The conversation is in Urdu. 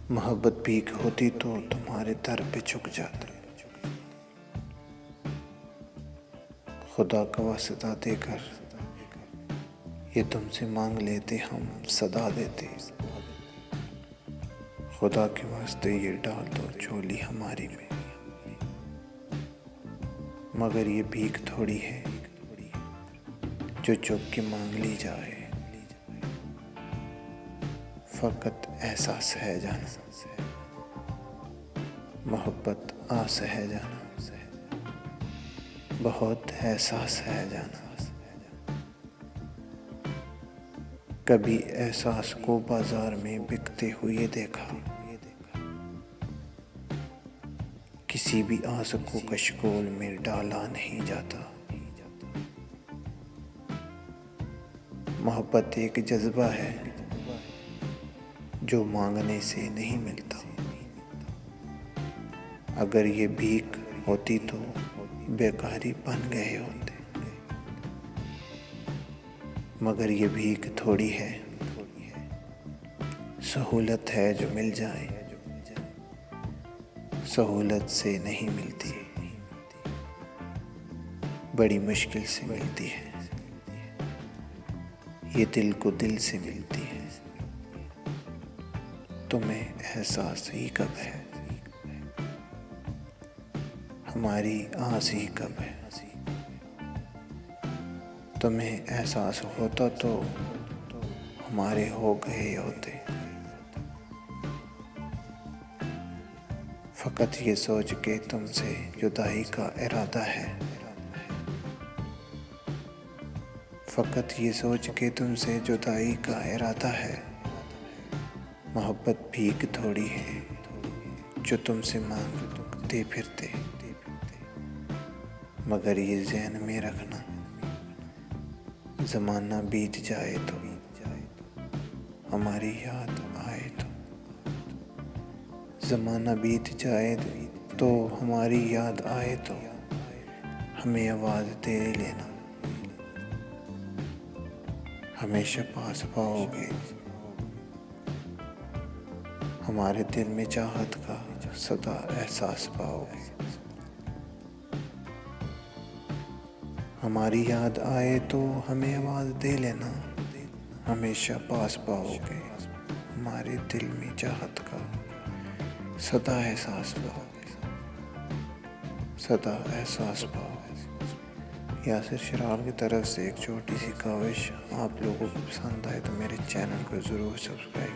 محبت بھیک ہوتی تو تمہارے در پہ جھک جاتے، خدا کا واسطہ دے کر یہ تم سے مانگ لیتے، ہم صدا دیتے، خدا کے واسطے یہ ڈال دو جھولی ہماری میں۔ مگر یہ بھیک تھوڑی ہے جو چپ کے مانگ لی جائے، فقط احساس ہے جانا، محبت آس ہے جانا، بہت احساس ہے جانا۔ کبھی احساس کو بازار میں بکتے ہوئے دیکھا، کسی بھی آس کو کشکول میں ڈالا نہیں جاتا۔ محبت ایک جذبہ ہے جو مانگنے سے نہیں ملتا، اگر یہ بھیک ہوتی تو بیکاری بن گئے ہوتے، مگر یہ بھیک تھوڑی ہے، سہولت ہے جو مل جائے، سہولت سے نہیں ملتی، بڑی مشکل سے ملتی ہے، یہ دل کو دل سے ملتی ہے۔ تمہیں احساس ہی کب ہے، ہماری آس ہی کب ہے؟ تمہیں احساس ہوتا تو ہمارے ہو گئے ہوتے، فقط یہ سوچ کے تم سے جدائی کا ارادہ ہے، فقط یہ سوچ کے تم سے جدائی کا ارادہ ہے۔ محبت بھیک تھوڑی ہے جو تم سے مانگتے پھرتے، مگر یہ ذہن میں رکھنا، زمانہ بیت جائے تو ہماری یاد آئے تو، زمانہ بیت جائے تو ہماری یاد آئے تو ہمیں آواز دے لینا، ہمیشہ پاس پاؤ گے، ہمارے دل میں چاہت کا سدا احساس پاؤ گے۔ ہماری یاد آئے تو ہمیں آواز دے لینا، ہمیشہ پاس پاؤ گے، ہمارے دل میں چاہت کا سدا احساس پاؤ گے، سدا احساس پاؤ گے۔ یاسر شرال کی طرف سے ایک چھوٹی سی کاوش، آپ لوگوں کو پسند آئے تو میرے چینل کو ضرور سبسکرائب